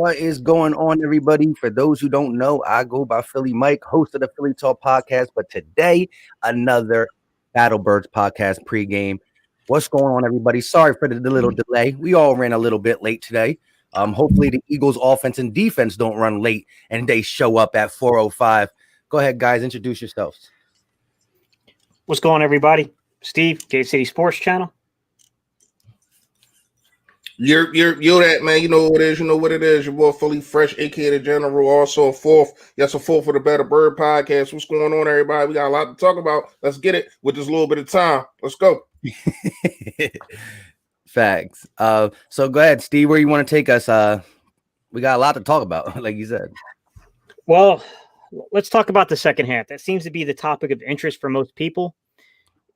What is going on, everybody? For those who don't know, I go by Philly Mike, host of the Philly Talk podcast. But today, another Battle Birds podcast pregame. What's going on, everybody? Sorry for the little delay. We all ran a little bit late today. Hopefully, the Eagles' offense and defense don't run late and they show up at 4:05. Go ahead, guys. Introduce yourselves. What's going on, everybody? Steve, Gate City Sports Channel. You're that, man. You know what it is. You know what it is. Your boy Fully Fresh, aka the General. Also a fourth. Yes, a fourth for the Better Bird podcast. What's going on, everybody? We got a lot to talk about. Let's get it with just a little bit of time. Let's go. Facts. So go ahead, Steve. Where you want to take us? We got a lot to talk about, like you said. Well, let's talk about the second half. That seems to be the topic of interest for most people.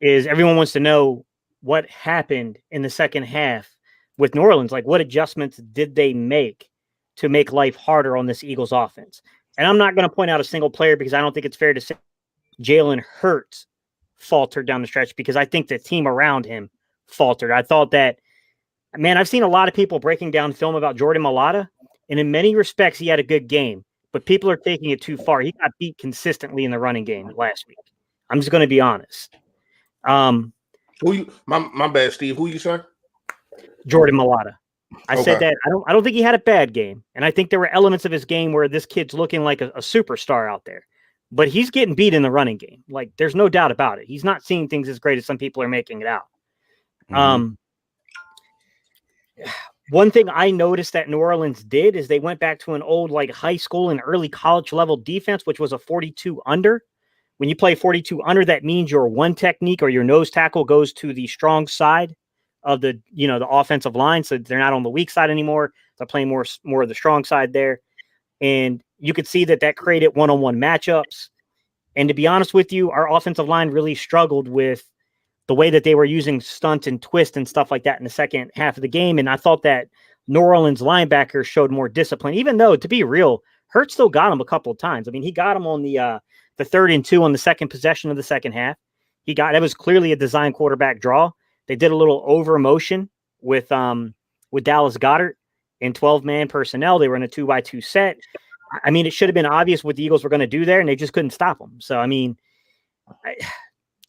Is everyone wants to know what happened in the second half with New Orleans? Like, what adjustments did they make to make life harder on this Eagles offense? And I'm not going to point out a single player because I don't think it's fair to say Jalen Hurts faltered down the stretch, because I think the team around him faltered. I thought that, man, I've seen a lot of people breaking down film about Jordan Mailata, and in many respects, he had a good game, but people are taking it too far. He got beat consistently in the running game last week. I'm just going to be honest. Who you? My bad, Steve. Who you say? Jordan Mailata. I said that I don't think he had a bad game, and I think there were elements of his game where this kid's looking like a superstar out there, but he's getting beat in the running game. Like, there's no doubt about it. He's not seeing things as great as some people are making it out. Mm-hmm. One thing I noticed that New Orleans did is they went back to an old, like, high school and early college level defense, which was a 42 under. When you play 42 under, that means your one technique or your nose tackle goes to the strong side of the offensive line. So they're not on the weak side anymore. They're playing more of the strong side there. And you could see that created one-on-one matchups. And to be honest with you, our offensive line really struggled with the way that they were using stunt and twist and stuff like that in the second half of the game. And I thought that New Orleans linebackers showed more discipline, even though, to be real, Hurts still got him a couple of times. I mean, he got him on the 3rd and 2 on the second possession of the second half. That was clearly a design quarterback draw. They did a little over motion with Dallas Goedert in 12-man personnel. They were in a 2x2 set. I mean, it should have been obvious what the Eagles were going to do there, and they just couldn't stop them. So, I mean,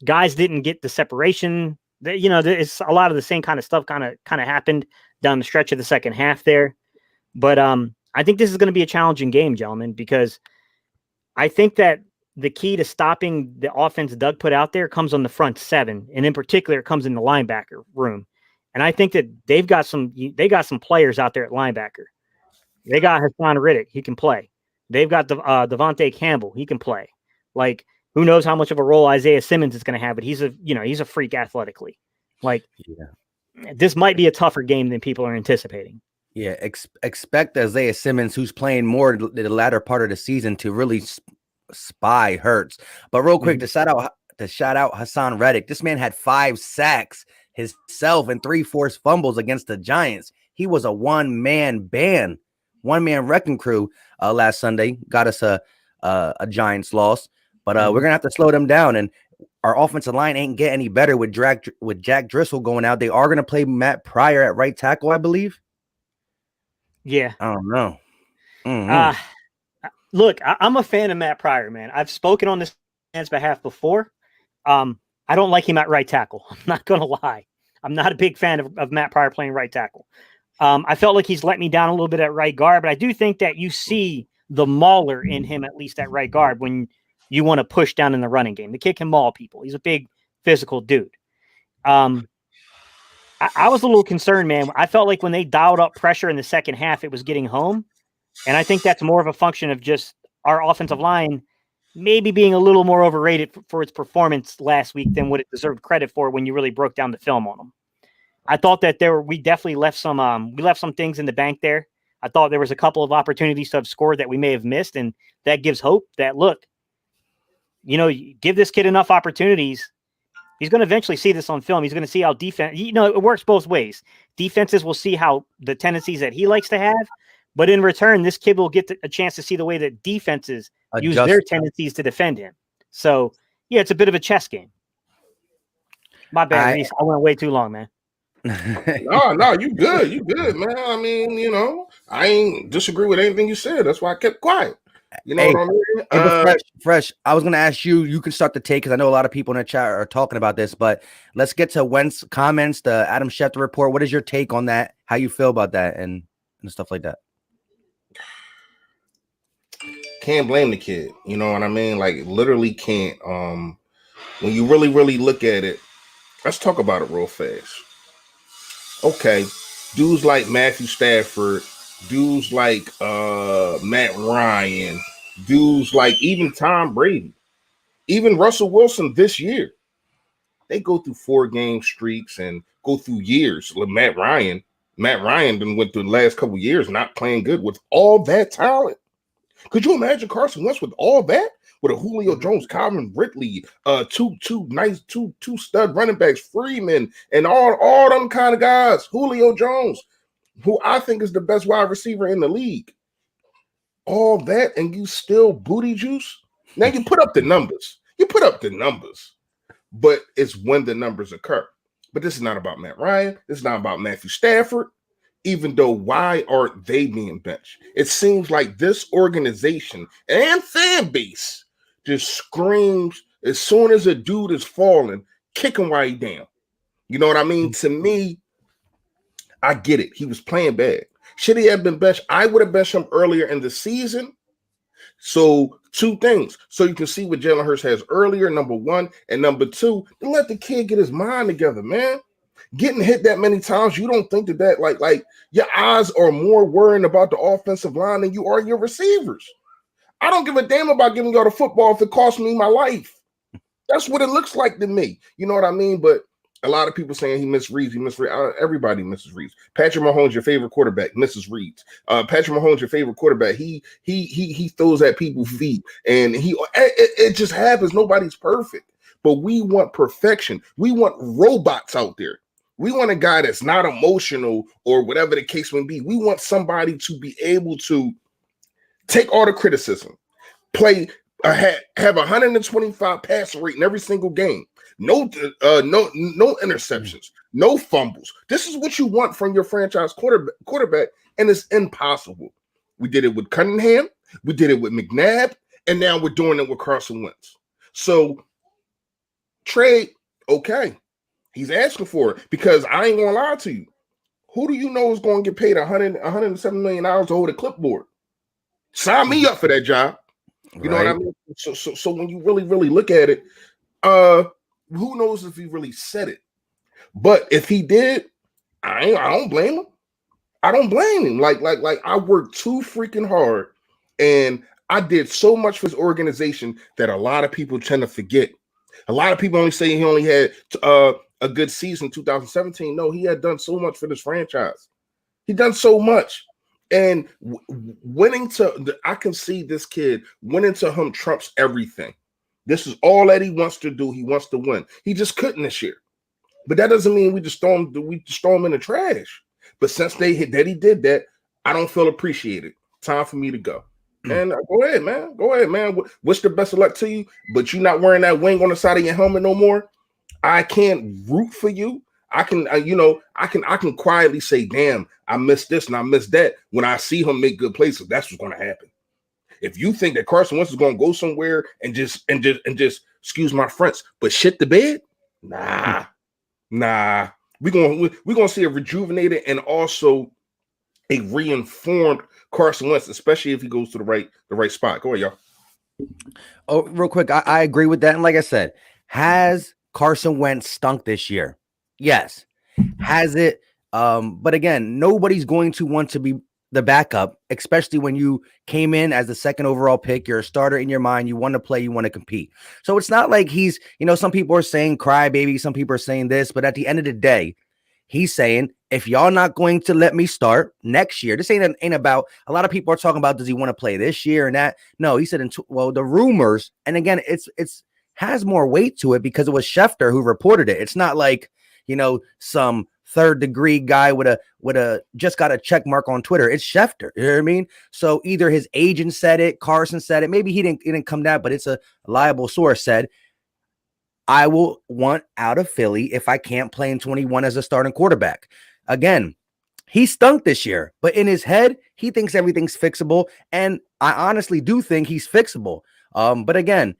guys didn't get the separation. It's a lot of the same kind of stuff kind of happened down the stretch of the second half there. But I think this is going to be a challenging game, gentlemen, because I think that the key to stopping the offense Doug put out there comes on the front seven, and in particular, it comes in the linebacker room. And I think that they got some players out there at linebacker. They got Hassan Riddick, he can play. They've got Devontae Campbell, he can play. Like, who knows how much of a role Isaiah Simmons is going to have, but he's a freak athletically. Like, This might be a tougher game than people are anticipating. Yeah, expect Isaiah Simmons, who's playing more the latter part of the season, to really spy Hurts. But real quick, to shout out Hassan Reddick. This man had 5 sacks himself and 3 forced fumbles against the Giants. He was a one-man wrecking crew last Sunday. Got us a Giants loss. But we're gonna have to slow them down, and our offensive line ain't get any better with Jack Driscoll going out. They are gonna play Matt Pryor at right tackle, I believe. Yeah, I don't know. Mm-hmm. Look, I'm a fan of Matt Pryor, man. I've spoken on this man's behalf before. I don't like him at right tackle. I'm not going to lie. I'm not a big fan of Matt Pryor playing right tackle. I felt like he's let me down a little bit at right guard, but I do think that you see the mauler in him, at least at right guard, when you want to push down in the running game. The kid can maul people. He's a big physical dude. I was a little concerned, man. I felt like when they dialed up pressure in the second half, it was getting home. And I think that's more of a function of just our offensive line maybe being a little more overrated for its performance last week than what it deserved credit for when you really broke down the film on them. I thought that we definitely left some things in the bank there. I thought there was a couple of opportunities to have scored that we may have missed, and that gives hope that, look, give this kid enough opportunities. He's going to eventually see this on film. He's going to see how defense, it works both ways. Defenses will see how the tendencies that he likes to have, but in return, this kid will get a chance to see the way that defenses use their tendencies to defend him. So, yeah, it's a bit of a chess game. My bad, Reese. I went way too long, man. No, you good, man. I mean, I ain't disagree with anything you said. That's why I kept quiet. You know Hey, what I mean? hey, but fresh. I was gonna ask you. You can start the take because I know a lot of people in the chat are talking about this. But let's get to Wentz comments. The Adam Schefter report. What is your take on that? How you feel about that and stuff like that? Can't blame the kid. You know what I mean? Like literally can't. When you really look at it, let's talk about it real fast. Okay, dudes like Matthew Stafford, dudes like Matt Ryan, dudes like even Tom Brady, even Russell Wilson this year. They go through 4-game streaks and go through years. Matt Ryan then went through the last couple of years not playing good with all that talent. Could you imagine Carson Wentz with all that? With a Julio Jones, Calvin Ridley, two stud running backs, Freeman, and all them kind of guys. Julio Jones, who I think is the best wide receiver in the league. All that, and you still booty juice? Now you put up the numbers. But it's when the numbers occur. But this is not about Matt Ryan. This is not about Matthew Stafford. Even though, why aren't they being benched? It seems like this organization and fan base just screams as soon as a dude is falling, kick him while he's down. You know what I mean? To me, I get it. He was playing bad. Should he have been benched? I would have benched him earlier in the season. So 2 things. So you can see what Jalen Hurts has earlier, number 1. And number 2, to let the kid get his mind together, man. Getting hit that many times, you don't think that like your eyes are more worrying about the offensive line than you are your receivers. I don't give a damn about giving y'all the football if it costs me my life. That's what it looks like to me. You know what I mean? But a lot of people saying he misreads. Everybody misses reads. Patrick Mahomes, your favorite quarterback, misses reads. Patrick Mahomes, your favorite quarterback. He throws at people's feet, and it just happens. Nobody's perfect, but we want perfection. We want robots out there. We want a guy that's not emotional or whatever the case may be. We want somebody to be able to take all the criticism, play, have 125 passer rate in every single game. No interceptions, no fumbles. This is what you want from your franchise quarterback, and it's impossible. We did it with Cunningham, we did it with McNabb, and now we're doing it with Carson Wentz. So trade, okay. He's asking for it because I ain't gonna lie to you. Who do you know is going to get paid $107 million to hold a clipboard? Sign me up for that job. You know what I mean? So when you really look at it, who knows if he really said it? But if he did, I don't blame him. I don't blame him. Like I worked too freaking hard, and I did so much for his organization that a lot of people tend to forget. A lot of people only say he only had a good season 2017. No, he had done so much for this franchise. He done so much. And I can see this kid winning to him trumps everything. This is all that he wants to do. He wants to win. He just couldn't this year. But that doesn't mean we just throw him in the trash. But since he did that, I don't feel appreciated. Time for me to go. And go ahead, man. Wish the best of luck to you. But you're not wearing that wing on the side of your helmet no more. I can't root for you. I can quietly say, damn, I missed this and I missed that. When I see him make good plays, that's what's going to happen. If you think that Carson Wentz is going to go somewhere and just excuse my French, but shit the bed, nah. We're gonna see a rejuvenated and also a reinformed Carson Wentz, especially if he goes to the right spot. Go ahead, y'all. Oh, real quick, I agree with that. And like I said, has Carson Wentz stunk this year? Yes. Has it? But again, nobody's going to want to be the backup, especially when you came in as the 2nd overall pick. You're a starter in your mind. You want to play. You want to compete. So it's not like he's, some people are saying crybaby. Some people are saying this. But at the end of the day, he's saying, if y'all not going to let me start next year, this ain't about, a lot of people are talking about, does he want to play this year and that? No, he said, the rumors. And again, it's has more weight to it because it was Schefter who reported it. It's not like, some 3rd degree guy with a just got a check mark on Twitter. It's Schefter. You know what I mean? So either his agent said it, Carson said it. Maybe he didn't come down, but it's a reliable source said I will want out of Philly if I can't play in 21 as a starting quarterback. Again, he stunk this year, but in his head, he thinks everything's fixable. And I honestly do think he's fixable. But again,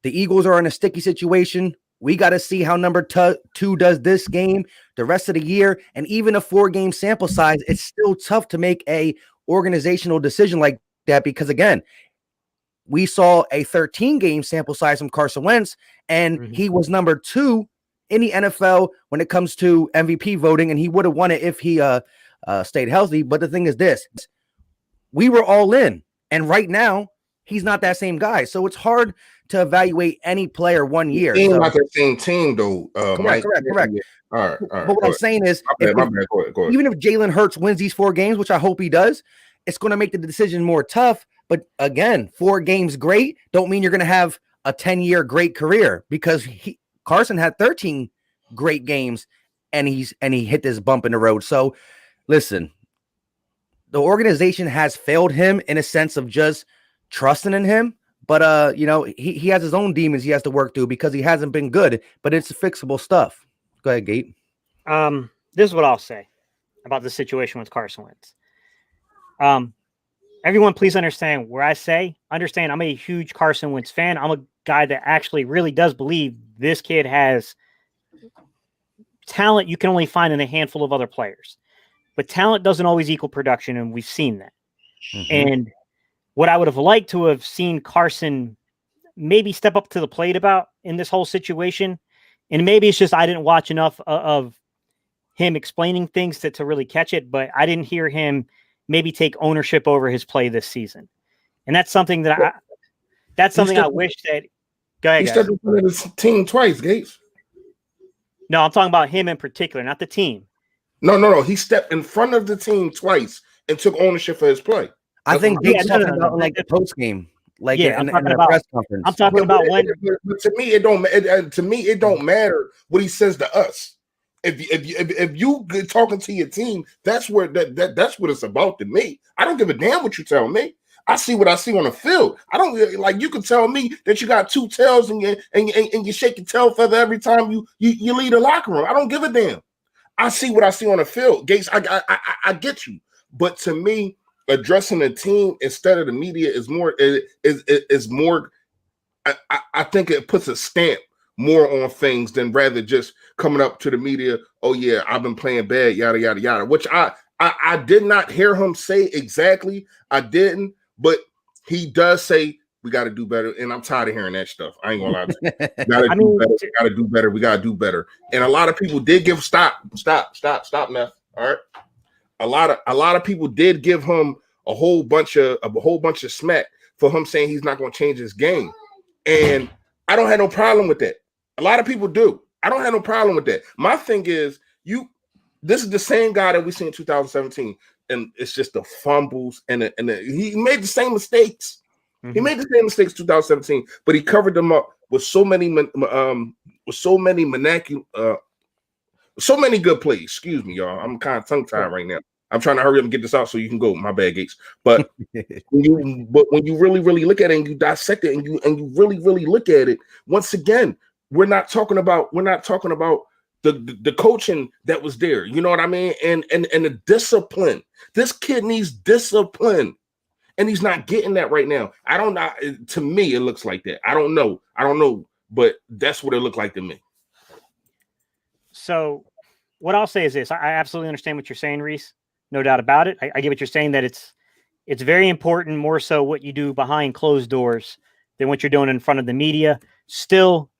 the Eagles are in a sticky situation. We got to see how number 2 does this game, the rest of the year, and even a 4-game sample size. It's still tough to make a organizational decision like that because, again, we saw a 13-game sample size from Carson Wentz, and he was number 2 in the NFL when it comes to MVP voting, and he would have won it if he stayed healthy. But the thing is this, we were all in, and right now, he's not that same guy. So it's hard to evaluate any player 1 year. He's not the same team, though. Correct. Yeah. All right. But what I'm saying is, my bad. Go ahead. Even if Jalen Hurts wins these 4 games, which I hope he does, it's going to make the decision more tough. But again, 4 games great don't mean you're going to have a 10-year great career because Carson had 13 great games and he hit this bump in the road. So listen, the organization has failed him in a sense of just trusting in him. But he has his own demons he has to work through because he hasn't been good, but it's fixable stuff. Go ahead, Gate. This is what I'll say about the situation with Carson Wentz. Everyone, please understand where I say, understand I'm a huge Carson Wentz fan. I'm a guy that actually really does believe this kid has talent you can only find in a handful of other players. But talent doesn't always equal production, and we've seen that. And what I would have liked to have seen Carson maybe step up to the plate about in this whole situation, and maybe it's just I didn't watch enough of him explaining things to really catch it, but I didn't hear him maybe take ownership over his play this season. And that's something that I wish that. Go ahead. He stepped in front of his team twice, Gates. No, I'm talking about him in particular, not the team. No. He stepped in front of the team twice and took ownership for his play. I think Gates talking about like the post game, like in the press conference. I'm talking about when. But to me, it don't matter what he says to us. If you talking to your team, that's what it's about to me. I don't give a damn what you tell me. I see what I see on the field. I don't like you can tell me that you got 2 tails and you shake your tail feather every time you leave the locker room. I don't give a damn. I see what I see on the field. Gates, I get you. But to me, addressing the team instead of the media is more. I think it puts a stamp more on things than rather just coming up to the media. Oh yeah, I've been playing bad, yada yada yada. Which I did not hear him say exactly. I didn't, but he does say we got to do better, and I'm tired of hearing that stuff. I ain't gonna lie to you. We gotta do better. We gotta do better. And a lot of people did give stop, Neff. All right. A lot of people did give him a whole bunch of smack for him saying he's not going to change his game, and I don't have no problem with that. A lot of people do. I don't have no problem with that. My thing is, this is the same guy that we seen in 2017, and it's just the fumbles and he made the same mistakes. Mm-hmm. He made the same mistakes in 2017, but he covered them up with so many good plays. Excuse me, y'all. I'm kind of tongue tied right now. I'm trying to hurry up and get this out so you can go. My bad, Gates. But when you really look at it and you dissect it and you really look at it, once again, we're not talking about the coaching that was there. You know what I mean? And the discipline. This kid needs discipline, and he's not getting that right now. I don't know. To me, it looks like that. I don't know, but that's what it looked like to me. So what I'll say is this. I absolutely understand what you're saying, Reese. No doubt about it. I get what you're saying, that it's very important, more so what you do behind closed doors than what you're doing in front of the media.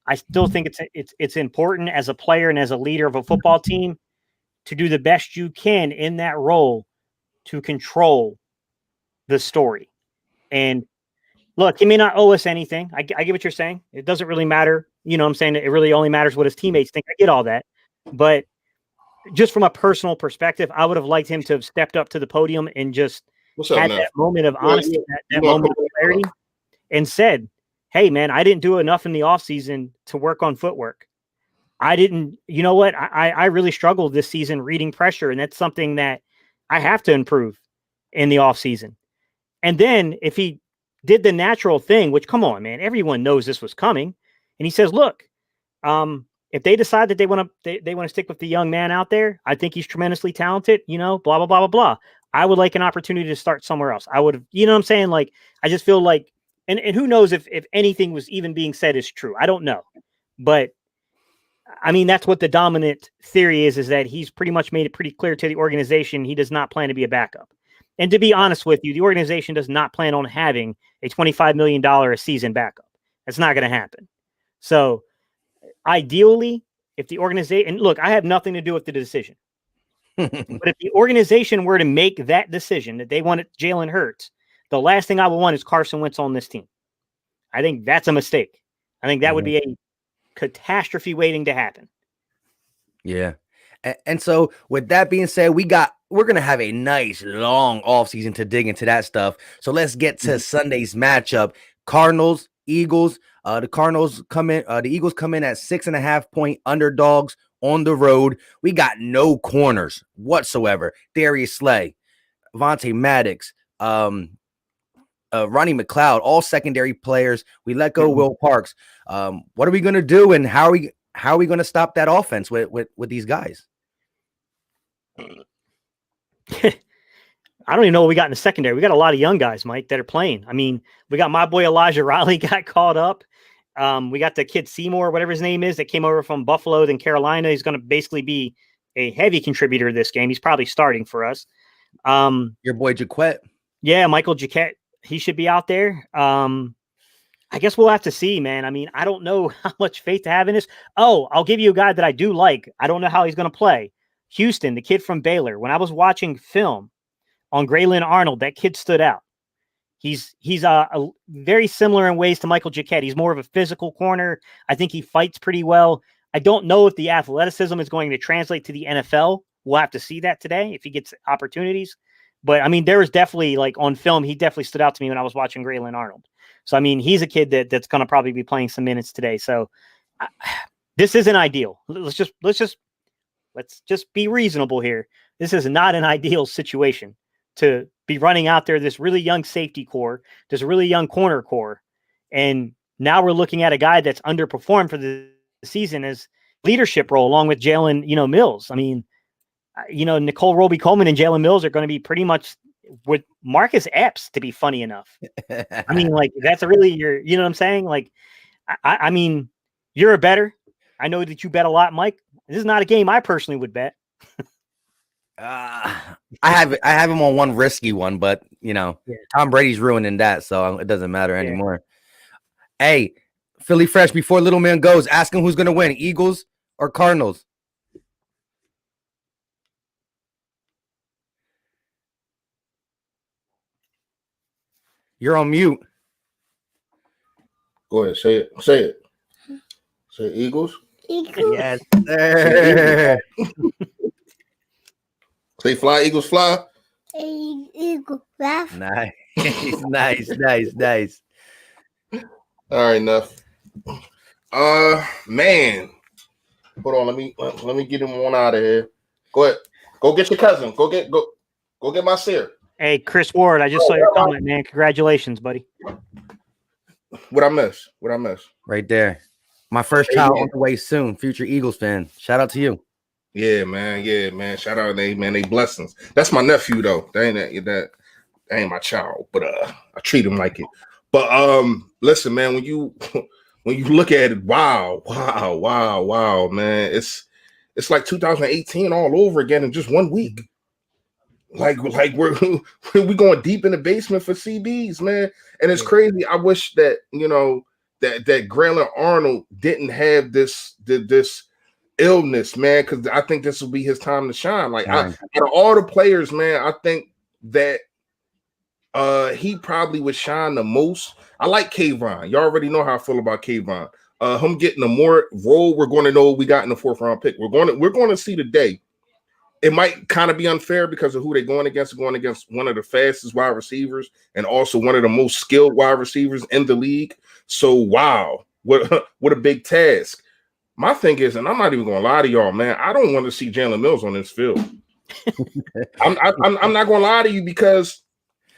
I still think it's important as a player and as a leader of a football team to do the best you can in that role to control the story. And look, he may not owe us anything. I get what you're saying. It doesn't really matter. You know what I'm saying? It really only matters what his teammates think. I get all that. But just from a personal perspective, I would have liked him to have stepped up to the podium and just had that moment of honesty, that moment of clarity, and said, hey, man, I didn't do enough in the offseason to work on footwork. You know what? I really struggled this season reading pressure, and that's something that I have to improve in the offseason. And then if he did the natural thing, which, come on, man, everyone knows this was coming, and he says, look, If they decide that they want to stick with the young man out there, I think he's tremendously talented, blah, blah, blah, blah, blah. I would like an opportunity to start somewhere else. I would have, you know what I'm saying? Like, I just feel like, and who knows if anything was even being said is true. I don't know. But I mean, that's what the dominant theory is that he's pretty much made it pretty clear to the organization he does not plan to be a backup. And to be honest with you, the organization does not plan on having a $25 million a season backup. That's not going to happen. So ideally, if the organization, and look, I have nothing to do with the decision, but if the organization were to make that decision that they wanted Jalen Hurts, the last thing I would want is Carson Wentz on this team. I think that's a mistake. I think that would be a catastrophe waiting to happen. Yeah. And so with that being said, we're going to have a nice long offseason to dig into that stuff. So let's get to Sunday's matchup. Cardinals, Eagles. The Eagles come in at 6.5 point underdogs on the road. We got no corners whatsoever. Darius Slay, Vontae Maddox, Ronnie McLeod, all secondary players. We let go Will Parks. What are we going to do, and how are we going to stop that offense with these guys? I don't even know what we got in the secondary. We got a lot of young guys, Mike, that are playing. I mean, we got my boy Elijah Riley got called up. We got the kid Seymour, whatever his name is, that came over from Buffalo, then Carolina. He's going to basically be a heavy contributor this game. He's probably starting for us. Your boy Jaquette. Yeah, Michael Jaquette. He should be out there. I guess we'll have to see, man. I mean, I don't know how much faith to have in this. Oh, I'll give you a guy that I do like. I don't know how he's going to play. Houston, the kid from Baylor. When I was watching film on Graylin Arnold, that kid stood out. He's very similar in ways to Michael Jaquette. He's more of a physical corner. I think he fights pretty well. I don't know if the athleticism is going to translate to the NFL. We'll have to see that today if he gets opportunities. But I mean, there was definitely, like, on film, he definitely stood out to me when I was watching Graylin Arnold. So I mean, he's a kid that's going to probably be playing some minutes today. So this isn't ideal. Let's just be reasonable here. This is not an ideal situation to be running out there this really young safety core, this really young corner core, and now we're looking at a guy that's underperformed for the season as leadership role along with Jalen, Mills. I mean, Nicole Roby-Coleman and Jalen Mills are going to be pretty much with Marcus Epps, to be funny enough. I mean, like, that's really you know what I'm saying? Like, I mean, you're a better. I know that you bet a lot, Mike. This is not a game I personally would bet. I have him on one risky one, but Tom Brady's ruining that, so it doesn't matter anymore. Hey, Philly Fresh, before little man goes, ask him who's going to win, Eagles or Cardinals. You're on mute. Go ahead, say it. Say Eagles. Eagles. Yes, sir. Say fly, Eagles fly. Eagle laugh. Nice. All right, enough. Man. Hold on, let me get him on out of here. Go ahead. Go get your cousin. Go get my Sear. Hey, Chris Ward, I just saw your comment, man. Congratulations, buddy. What I miss? Right there. My first child on the way soon. Future Eagles fan. Shout out to you. Yeah, man. Shout out, they blessings. That's my nephew though. That ain't my child, but I treat him like it. But listen, man, when you look at it, wow, man, it's like 2018 all over again in just 1 week. Like we're going deep in the basement for CBs, man, and it's crazy. I wish that that Graylin Arnold didn't have this illness, man, because I think this will be his time to shine. Like, out of all the players, man, I think that he probably would shine the most. I like Kayvon. You already know how I feel about Kayvon. Him getting a more role, we're going to know what we got in the 4th round pick. We're going to see today. It might kind of be unfair because of who they're going against. They're going against one of the fastest wide receivers and also one of the most skilled wide receivers in the league. So, wow, what a big task. My thing is, and I'm not even going to lie to y'all, man, I don't want to see Jalen Mills on this field. I'm not going to lie to you because,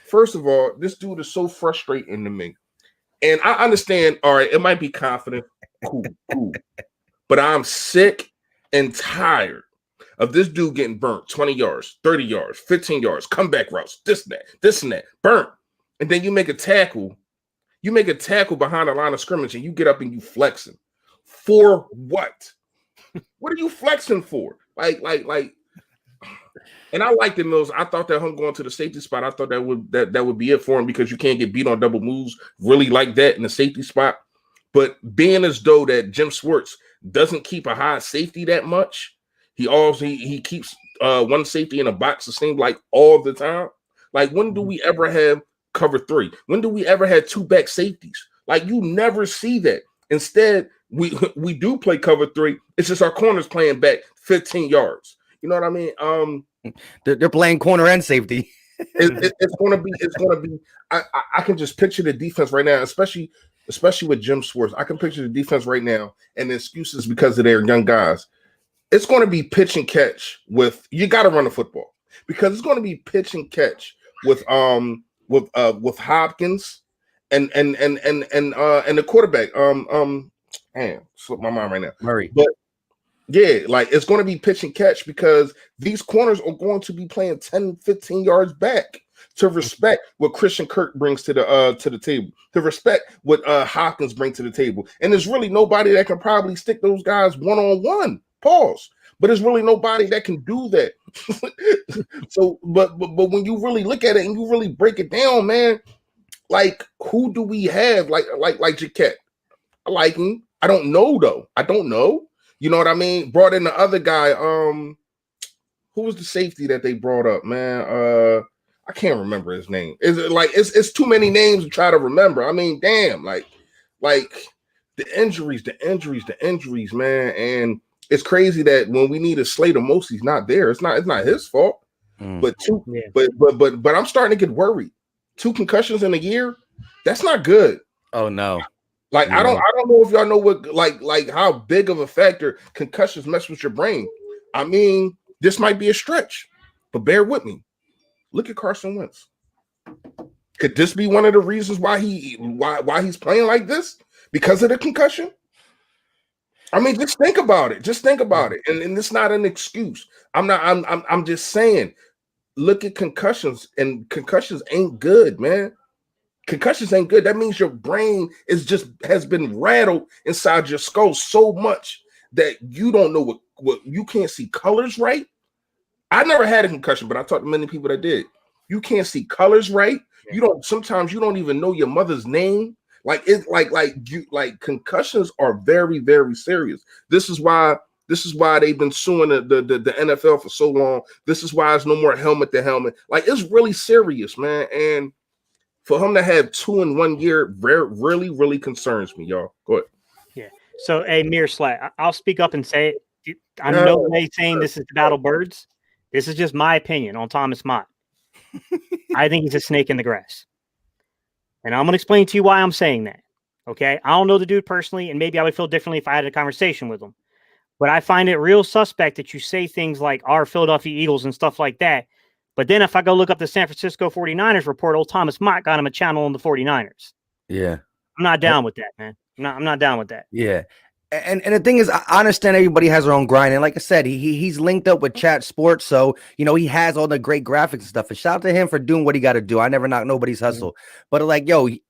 first of all, this dude is so frustrating to me. And I understand, all right, it might be confident. Cool. But I'm sick and tired of this dude getting burnt 20 yards, 30 yards, 15 yards, comeback routes, this and that, burnt. And then you make a tackle. You make a tackle behind the line of scrimmage and you get up and you flexing. For what? What are you flexing for? Like. And I liked the Mills. I thought that him going to the safety spot, I thought that would be it for him because you can't get beat on double moves really like that in the safety spot. But being as though that Jim Schwartz doesn't keep a high safety that much, he keeps one safety in a box, it seems like all the time. Like, when do we ever have cover 3? When do we ever have 2 back safeties? Like, you never see that. Instead, we do play cover 3. It's just our corners playing back 15 yards. You know what I mean? They're playing corner and safety. It's gonna be. I can just picture the defense right now, especially with Jim Schwartz. I can picture the defense right now, and the excuses because of their young guys. It's going to be pitch and catch with. You got to run the football because it's going to be pitch and catch with Hopkins and the quarterback. Man, slipped my mind right now. Murray. But yeah, like, it's going to be pitch and catch because these corners are going to be playing 10, 15 yards back to respect what Christian Kirk brings to the table, to respect what Hopkins brings to the table. And there's really nobody that can probably stick those guys one-on-one. Pause. But there's really nobody that can do that. So, but when you really look at it and you really break it down, man, like, who do we have? Like Jaquette. I like him. I don't know, though. I don't know. You know what I mean? Brought in the other guy. Who was the safety that they brought up, man? I can't remember his name. Is it like it's too many names to try to remember? I mean, damn, like the injuries, man. And it's crazy that when we need a slate of most, he's not there. It's not his fault. But I'm starting to get worried. 2 concussions in a year, that's not good. Oh no. Like, I don't know if y'all know what like how big of a factor concussions mess with your brain. I mean, this might be a stretch, but bear with me. Look at Carson Wentz. Could this be one of the reasons why he's playing like this? Because of the concussion? I mean, just think about it. And it's not an excuse. I'm just saying, look at concussions, and concussions ain't good, man. Concussions ain't good. That means your brain has been rattled inside your skull so much that you don't know what you can't see colors right. I never had a concussion, but I talked to many people that did. You can't see colors right. Sometimes you don't even know your mother's name. Like, it's like concussions are very, very serious. This is why they've been suing the NFL for so long. This is why there's no more helmet to helmet. Like, it's really serious, man. And for him to have 2 in 1 year really, really concerns me, y'all. Go ahead. Yeah. So, hey, Mir Slat, I'll speak up and say it. I'm no way saying this is the Battle Birds. This is just my opinion on Thomas Mott. I think he's a snake in the grass. And I'm going to explain to you why I'm saying that. Okay? I don't know the dude personally, and maybe I would feel differently if I had a conversation with him. But I find it real suspect that you say things like our Philadelphia Eagles and stuff like that. But then if I go look up the San Francisco 49ers report, old Thomas Mott got him a channel on the 49ers. Yeah. I'm not down with that, man. I'm not down with that. Yeah. And the thing is, I understand everybody has their own grind. And like I said, he's linked up with Chat Sports. So, he has all the great graphics and stuff. And shout out to him for doing what he got to do. I never knock nobody's hustle. But like,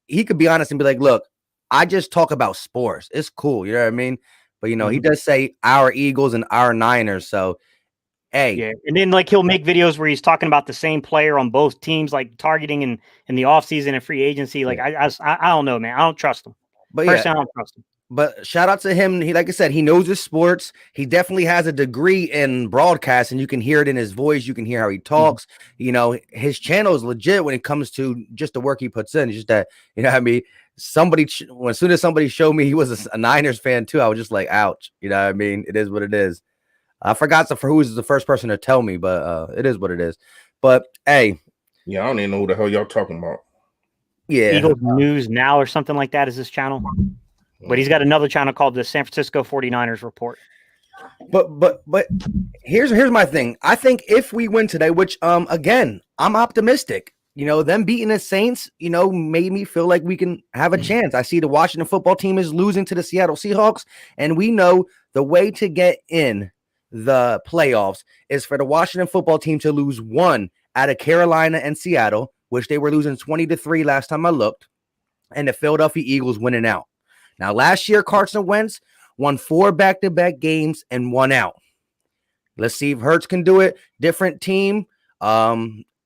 he could be honest and be like, look, I just talk about sports. It's cool. You know what I mean? But, he does say our Eagles and our Niners. So, hey. Yeah. And then like he'll make videos where he's talking about the same player on both teams, like targeting in the offseason and free agency. Like, I don't know, man. I don't trust him. But personally, I don't trust him. But shout out to him. He, like I said, he knows his sports. He definitely has a degree in broadcast, and you can hear it in his voice. You can hear how he talks. His channel is legit when it comes to just the work he puts in. It's just that, I mean, as soon as somebody showed me he was a Niners fan too, I was just like, ouch. You know what I mean? It is what it is. I forgot who was the first person to tell me, but it is what it is. But hey. Yeah, I don't even know who the hell y'all talking about. Yeah. Eagles News Now or something like that is his channel. But he's got another channel called the San Francisco 49ers Report. But here's my thing. I think if we win today, which again, I'm optimistic. them beating the Saints, made me feel like we can have a chance. I see the Washington football team is losing to the Seattle Seahawks, and we know the way to get in the playoffs is for the Washington football team to lose one out of Carolina and Seattle, which they were losing 20-3 last time I looked, and the Philadelphia Eagles winning out. Now, last year, Carson Wentz won 4 back-to-back games and won out. Let's see if Hurts can do it. Different team. Now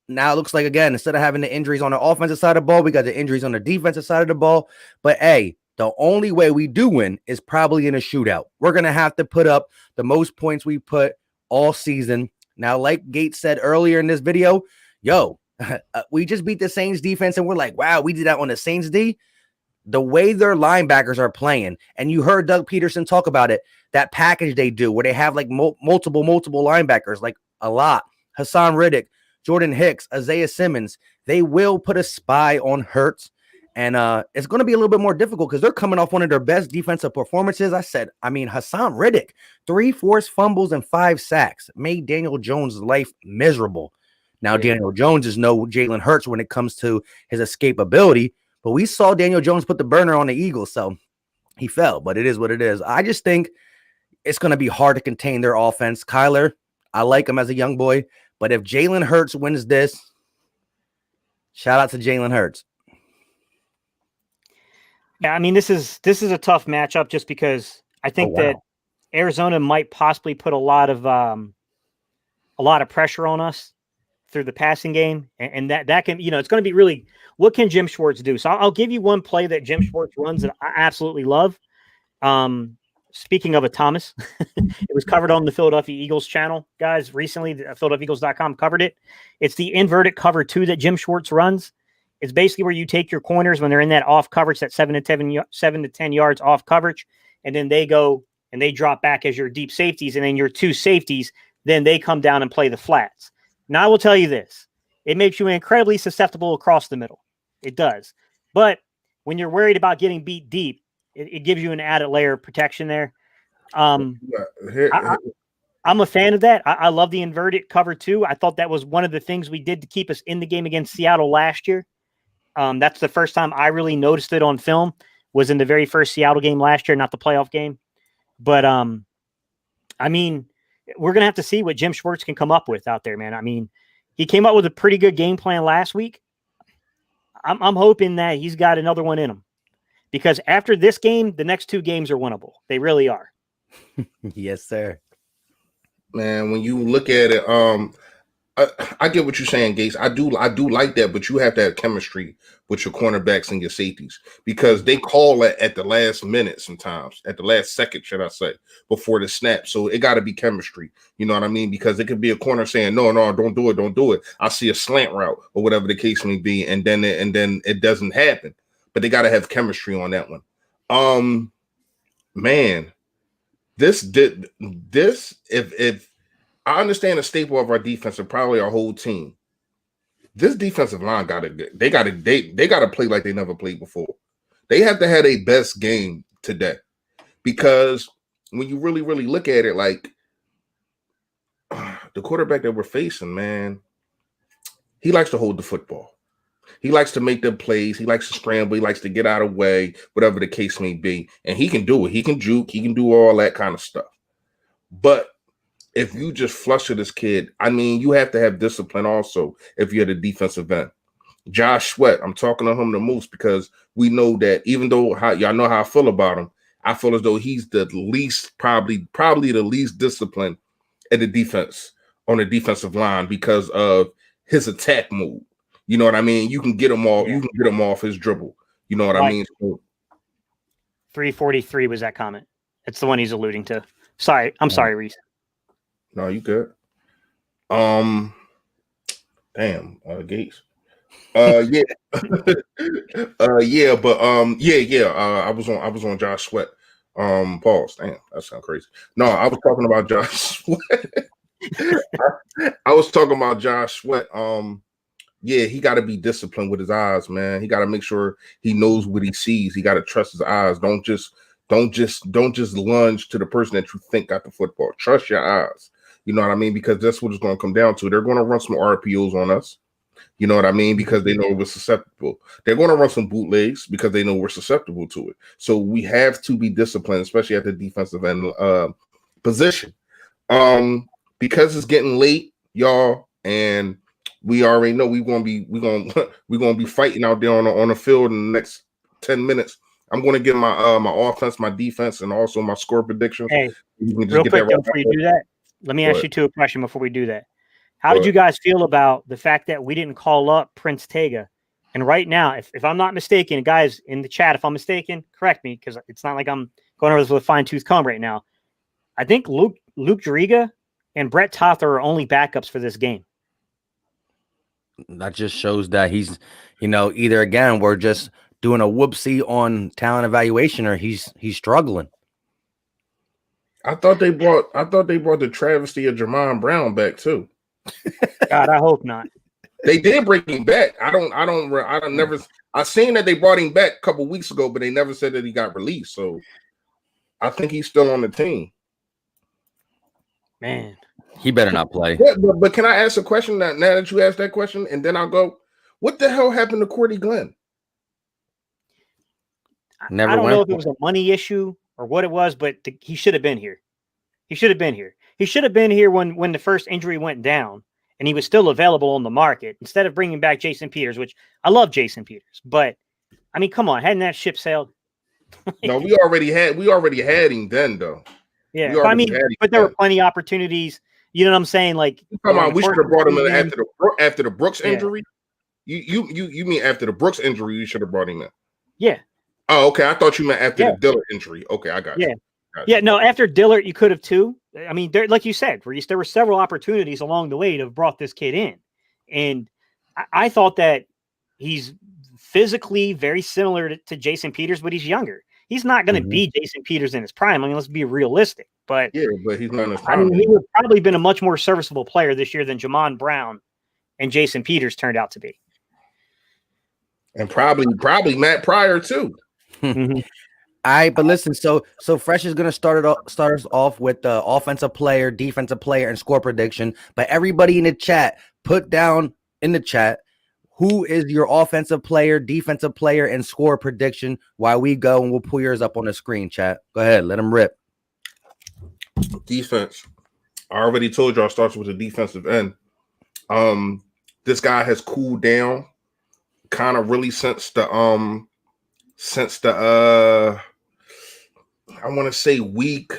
it looks like, again, instead of having the injuries on the offensive side of the ball, we got the injuries on the defensive side of the ball. But, hey, the only way we do win is probably in a shootout. We're going to have to put up the most points we put all season. Now, like Gates said earlier in this video, we just beat the Saints defense, and we're like, wow, we did that on the Saints D. The way their linebackers are playing, and you heard Doug Peterson talk about it, that package they do where they have like multiple linebackers, like a lot. Hassan Riddick, Jordan Hicks, Isaiah Simmons, they will put a spy on Hurts. And it's going to be a little bit more difficult because they're coming off one of their best defensive performances. Hassan Riddick, 3 forced fumbles and 5 sacks, made Daniel Jones' life miserable. Now, Daniel Jones is no Jalen Hurts when it comes to his escapability, but we saw Daniel Jones put the burner on the Eagles, so he fell, but it is what it is. I just think it's going to be hard to contain their offense. Kyler, I like him as a young boy, but if Jalen Hurts wins this, shout out to Jalen Hurts. Yeah, I mean, this is a tough matchup just because I think that Arizona might possibly put a lot of pressure on us through the passing game, and that can, it's going to be really, what can Jim Schwartz do? So I'll give you one play that Jim Schwartz runs that I absolutely love. Speaking of Thomas, it was covered on the Philadelphia Eagles channel, guys, recently. PhiladelphiaEagles.com covered it. It's the inverted cover 2 that Jim Schwartz runs. It's basically where you take your corners when they're in that off coverage, that 7 to 10 yards off coverage, and then they go and they drop back as your deep safeties, and then your 2 safeties, then they come down and play the flats. Now, I will tell you this. It makes you incredibly susceptible across the middle. It does. But when you're worried about getting beat deep, it gives you an added layer of protection there. I'm a fan of that. I love the inverted cover 2. I thought that was one of the things we did to keep us in the game against Seattle last year. That's the first time I really noticed it on film, was in the very first Seattle game last year, not the playoff game. But, I mean, we're going to have to see what Jim Schwartz can come up with out there, man. I mean, he came up with a pretty good game plan last week. I'm hoping that he's got another one in him, because after this game, the next 2 games are winnable. They really are. Yes, sir. Man, when you look at it, I get what you're saying, Gates. I do like that, but you have to have chemistry with your cornerbacks and your safeties, because they call it at the last minute sometimes, at the last second, should I say, before the snap. So it got to be chemistry. You know what I mean? Because it could be a corner saying, no, don't do it. I see a slant route or whatever the case may be, and then it doesn't happen. But they got to have chemistry on that one. Man, if I understand the staple of our defense and probably our whole team, this defensive line gotta play like they never played before. They have to have a best game today, because when you really, really look at it, like the quarterback that we're facing, man, he likes to hold the football. He likes to make them plays. He likes to scramble. He likes to get out of the way, whatever the case may be. And he can do it. He can juke. He can do all that kind of stuff. But if you just flush this kid, I mean, you have to have discipline also if you're the defensive end. Josh Sweat, I'm talking to him the most, because we know that even though y'all know how I feel about him, I feel as though he's the least, probably the least disciplined at the defense, on the defensive line, because of his attack move. You know what I mean? You can get him off. You can get him off his dribble. You know what I mean? So, 343 was that comment. It's the one he's alluding to. Sorry. I'm sorry, Reese. No, you good. Damn, Gates. Yeah. Yeah, but I was on Josh Sweat. Pause. Damn, that sounds crazy. No, I was talking about Josh Sweat. I was talking about Josh Sweat. Yeah, he got to be disciplined with his eyes, man. He got to make sure he knows what he sees. He got to trust his eyes. Don't just lunge to the person that you think got the football. Trust your eyes. You know what I mean? Because that's what it's going to come down to. They're going to run some RPOs on us. You know what I mean? Because they know we're susceptible. They're going to run some bootlegs because they know we're susceptible to it. So we have to be disciplined, especially at the defensive end position. Because it's getting late, y'all, and we already know we're gonna be fighting out there on the field in the next 10 minutes. I'm gonna give my my offense, my defense, and also my score predictions. Hey, real quick though, before you do that, let me ask you two a question before we do that. How did you guys feel about the fact that we didn't call up Prince Tega? And right now, if I'm not mistaken, guys in the chat, if I'm mistaken, correct me, because it's not like I'm going over this with a fine-tooth comb right now. I think Luke Driga and Brett Toth are only backups for this game. That just shows that he's, either again, we're just doing a whoopsie on talent evaluation, or he's struggling. I thought they brought the travesty of Jermon Brown back too. God, I hope not. They did bring him back. I seen that they brought him back a couple weeks ago, but they never said that he got released. So I think he's still on the team. Man, he better not play. Yeah, but can I ask a question now that you asked that question, and then I'll go? What the hell happened to Cordy Glenn? I don't know if it was a money issue or what it was, but he should have been here. He should have been here. He should have been here when the first injury went down, and he was still available on the market instead of bringing back Jason Peters, which I love Jason Peters, but I mean, come on, hadn't that ship sailed? No, we already had him then, though. Yeah, but there were plenty of opportunities. You know what I'm saying? Like, come on, we should have brought him in after the Brooks injury. You mean after the Brooks injury? You should have brought him in. Yeah. Oh, okay. I thought you meant after the Dillard injury. Okay, I got you. Yeah, no, after Dillard, you could have too. I mean, like you said, there were several opportunities along the way to have brought this kid in. And I thought that he's physically very similar to Jason Peters, but he's younger. He's not going to be Jason Peters in his prime. I mean, let's be realistic. But yeah, but he's not in his prime. I mean, he would probably been a much more serviceable player this year than Jermon Brown and Jason Peters turned out to be. And probably Matt Pryor too. All right, but listen, so Fresh is going to start us off with the offensive player, defensive player, and score prediction. But everybody in the chat, put down in the chat who is your offensive player, defensive player, and score prediction while we go, and we'll pull yours up on the screen, chat. Go ahead, let them rip. Defense. I already told you I starts with the defensive end. This guy has cooled down kind of really since the I want to say week,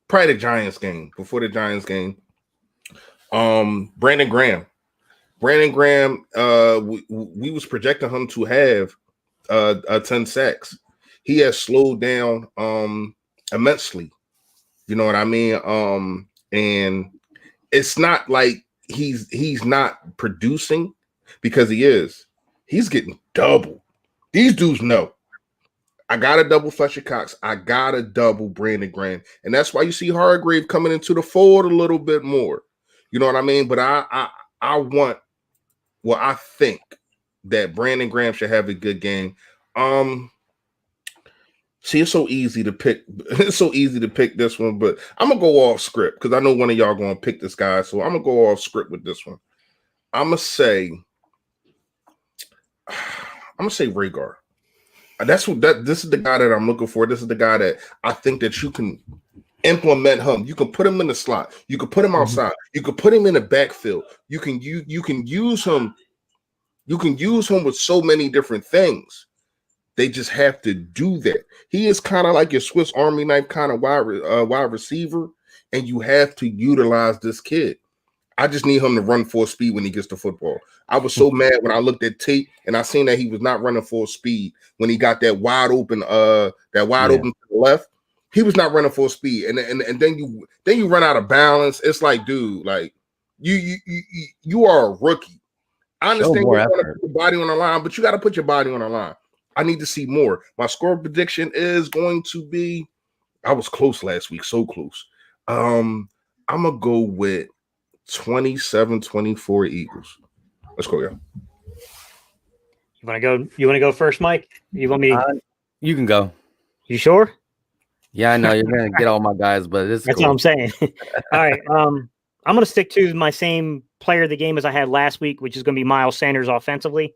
probably the Giants game, before the Giants game. Brandon Graham, we was projecting him to have 10 sacks. He has slowed down immensely. You know what I mean? And it's not like he's not producing, because he is. He's getting double. These dudes know. I got to double Fletcher Cox. I got to double Brandon Graham. And that's why you see Hargrave coming into the fold a little bit more. You know what I mean? But I think that Brandon Graham should have a good game. See, it's so easy to pick. It's so easy to pick this one, but I'm going to go off script because I know one of y'all going to pick this guy. So I'm going to go off script with this one. I'm going to say Rhaegar. This is the guy that I'm looking for. This is the guy that I think that you can implement him. You can put him in the slot. You can put him outside. You can put him in the backfield. You can use him. You can use him with so many different things. They just have to do that. He is kind of like your Swiss Army knife kind of wide receiver, and you have to utilize this kid. I just need him to run full speed when he gets the football. I was so mad when I looked at tape and I seen that he was not running full speed when he got that wide open open to the left. He was not running full speed, and then you run out of balance. It's like, dude, like you are a rookie. I understand you want to put your body on the line, but you got to put your body on the line. I need to see more. My score prediction is going to be. I was close last week, so close. I'm gonna go with 27-24 Eagles. Let's go, y'all. You want to go first, Mike? You want me? You can go. You sure? Yeah, I know you're gonna get all my guys, but that's cool. What I'm saying. All right, I'm gonna stick to my same player of the game as I had last week, which is going to be Miles Sanders offensively.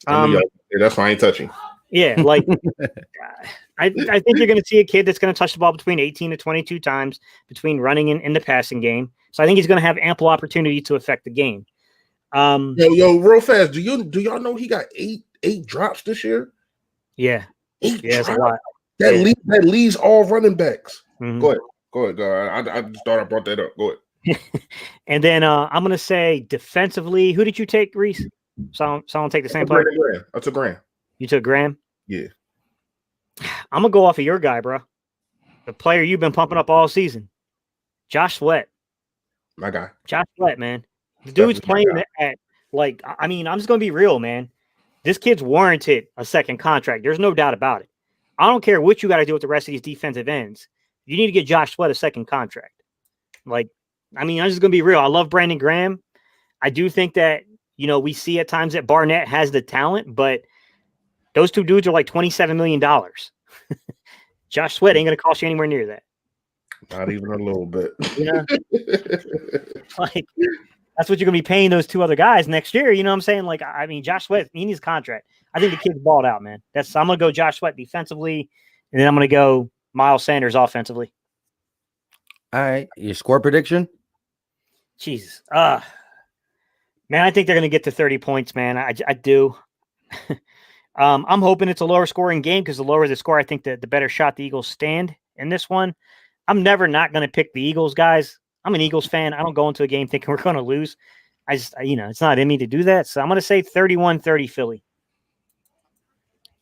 That's why I ain't touching. Yeah, like I think you're going to see a kid that's going to touch the ball between 18 to 22 times between running and the passing game. So I think he's going to have ample opportunity to affect the game. Yo, real fast. Do y'all know he got eight drops this year? Yeah, That's a lot. That leads all running backs. Mm-hmm. Go ahead. I just thought I brought that up. Go ahead. And then I'm going to say defensively, who did you take, Reese? So I'll take the same player. I took Graham. You took Graham? Yeah. I'm going to go off of your guy, bro. The player you've been pumping up all season. Josh Sweat. My guy. Josh Sweat, man. The dude's playing at, like, I mean, I'm just going to be real, man. This kid's warranted a second contract. There's no doubt about it. I don't care what you got to do with the rest of these defensive ends. You need to get Josh Sweat a second contract. Like, I mean, I'm just going to be real. I love Brandon Graham. I do think that, we see at times that Barnett has the talent, but those two dudes are like $27 million. Josh Sweat ain't going to cost you anywhere near that. Not even a little bit. Like, that's what you're going to be paying those two other guys next year. You know what I'm saying? Like, I mean, Josh Sweat, he needs a contract. I think the kid's balled out, man. I'm going to go Josh Sweat defensively, and then I'm going to go Miles Sanders offensively. All right. Your score prediction? Jesus. Man, I think they're going to get to 30 points, man. I do. I'm hoping it's a lower scoring game because the lower the score, I think the better shot the Eagles stand in this one. I'm never not going to pick the Eagles, guys. I'm an Eagles fan. I don't go into a game thinking we're going to lose. I just, it's not in me to do that. So I'm going to say 31-30 Philly.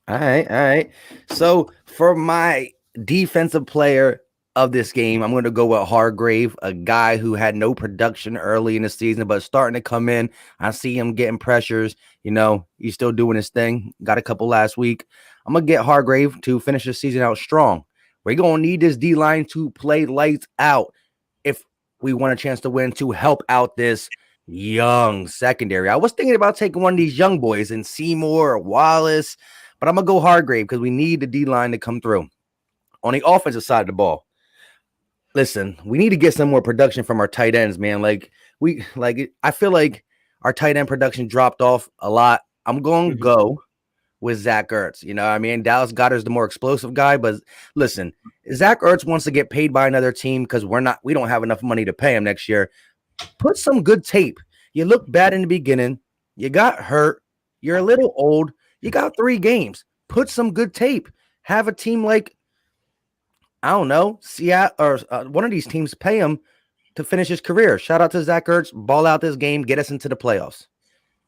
All right. So for my defensive player of this game, I'm going to go with Hargrave, a guy who had no production early in the season, but starting to come in. I see him getting pressures. He's still doing his thing. Got a couple last week. I'm going to get Hargrave to finish the season out strong. We're going to need this D-line to play lights out if we want a chance to win, to help out this young secondary. I was thinking about taking one of these young boys in Seymour or Wallace, but I'm going to go Hargrave because we need the D-line to come through. On the offensive side of the ball, listen, we need to get some more production from our tight ends, man. I feel like our tight end production dropped off a lot. I'm going to go with Zach Ertz. Dallas Goedert's the more explosive guy, but listen, Zach Ertz wants to get paid by another team because we don't have enough money to pay him next year. Put some good tape. You look bad in the beginning. You got hurt. You're a little old. You got 3 games. Put some good tape. Have a team like, I don't know, Seattle or one of these teams pay him to finish his career. Shout out to Zach Ertz. Ball out this game. Get us into the playoffs.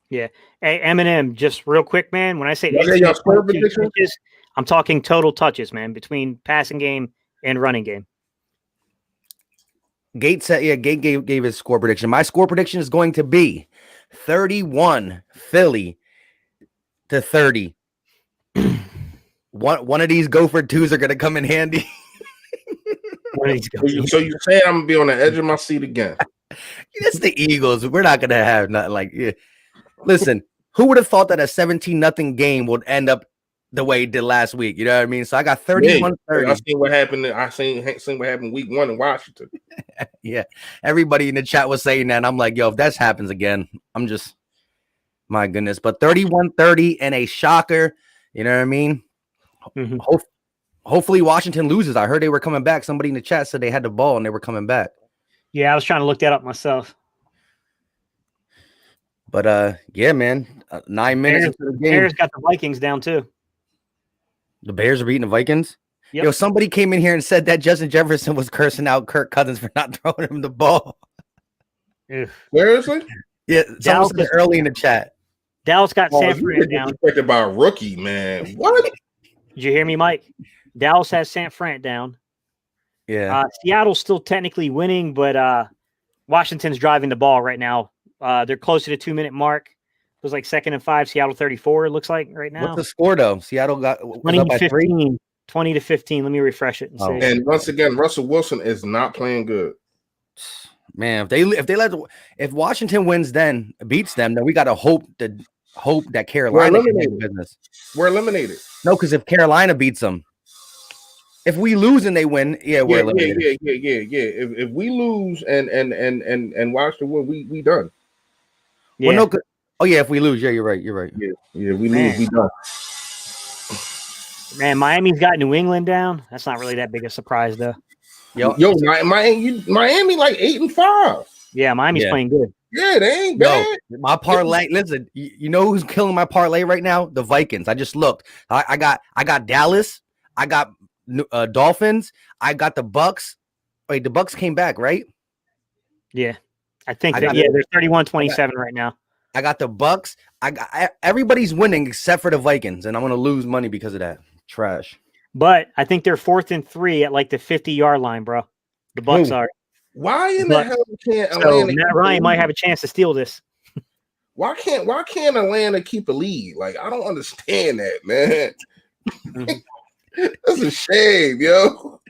Yeah. Hey, Eminem, just real quick, man. When I say touches, I'm talking total touches, man, between passing game and running game. Gate gave his score prediction. My score prediction is going to be 31 Philly to 30. One of these Gopher 2s are going to come in handy. So you're saying I'm going to be on the edge of my seat again? It's the Eagles. We're not going to have nothing like it. Listen, who would have thought that a 17-0 game would end up the way it did last week? You know what I mean? So I got 31-30. I seen what happened. I seen what happened week 1 in Washington. Yeah. Everybody in the chat was saying that. And I'm like, yo, if that happens again, I'm just, my goodness. But 31-30 and a shocker. You know what I mean? Mm-hmm. Hopefully Washington loses. I heard they were coming back. Somebody in the chat said they had the ball and they were coming back. Yeah, I was trying to look that up myself. But yeah, man, 9 minutes into the game. Bears got the Vikings down too. The Bears are beating the Vikings. Yep. Yo, somebody came in here and said that Justin Jefferson was cursing out Kirk Cousins for not throwing him the ball. Where is it? Yeah, someone said early in the chat. Dallas got San Fran down. Expected by a rookie, man. What? Did you hear me, Mike? Dallas has San Fran down. Yeah. Seattle's still technically winning, but Washington's driving the ball right now. They're close to the 2-minute mark. It was like 2nd and 5. Seattle 34. It looks like right now. What's the score though? Seattle got 20-15. 20-15. Let me refresh it and see. And once again, Russell Wilson is not playing good. Man, if Washington wins, then beats them, then we got to hope that Carolina can make business. We're eliminated. No, because if Carolina beats them, if we lose and they win, we're eliminated. Yeah. If we lose and Washington win, we done. Yeah, Well, no. Oh yeah, if we lose, yeah, you're right. You're right. Yeah, we Man. lose, we done. man, Miami's got New England down. That's not really that big a surprise, though. Yo, Miami like 8-5. Yeah, Miami's Yeah. playing good. Yeah, they ain't yo, bad. my parlay. Listen, you know who's killing my parlay right now? The Vikings. I just looked. I got Dallas. I got Dolphins. I got the Bucks. Wait, the Bucks came back, right? Yeah, I think I that. got Yeah, it. they're 31-27 right now. I got the Bucks. Everybody's winning except for the Vikings, and I'm gonna lose money because of that. Trash. But I think they're 4th and 3 at like the 50-yard line, bro. The Bucks Who? are. Why in the But- hell can't So Atlanta? Matt Ryan might have a chance to steal this. Why can't Atlanta keep a lead? Like, I don't understand that, man. That's a shame, yo.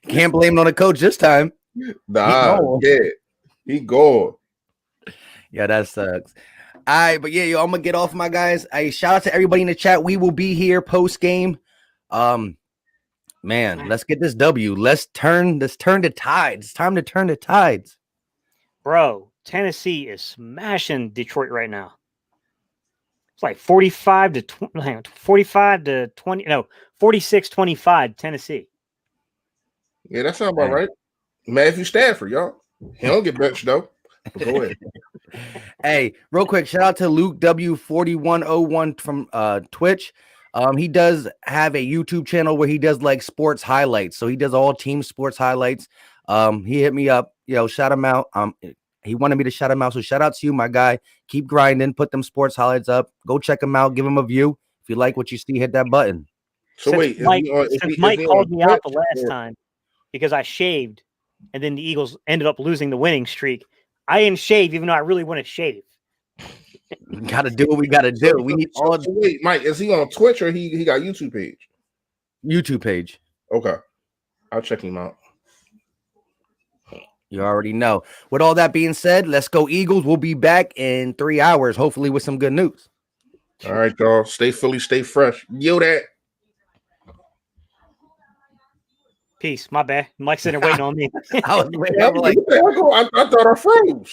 Can't blame it on the coach this time. Nah, gone. yeah, he gone. Yeah, that sucks. All right, but yeah, yo, I'm gonna get off, my guys. I shout out to everybody in the chat. We will be here post game. Man, let's get this W. Let's turn the tides. It's time to turn the tides. Bro, Tennessee is smashing Detroit right now. It's like 45 to 20, hang on, 45 to 20, no, 46-25 Tennessee. Yeah, that sounds about right. Matthew Stafford, y'all. He don't get benched though. But go ahead. Hey, real quick, shout out to Luke W4101 from Twitch. He does have a YouTube channel where he does like sports highlights. So he does all team sports highlights. He hit me up, shout him out. He wanted me to shout him out. So shout out to you, my guy. Keep grinding, put them sports highlights up. Go check him out, give him a view. If you like what you see, hit that button. So Since wait, Mike called me out the last time because I shaved and then the Eagles ended up losing the winning streak. I didn't shave even though I really want to shave. We gotta do what we gotta do. We need all So wait, Mike, is he on Twitch or he got YouTube page? YouTube page. Okay. I'll check him out. You already know. With all that being said, let's go Eagles. We'll be back in 3 hours, hopefully with some good news. All right, y'all. Stay Philly, stay fresh. Yo, that. Peace. My bad. Mike's sitting there waiting on me. I was waiting. I I'm like, thought I froze.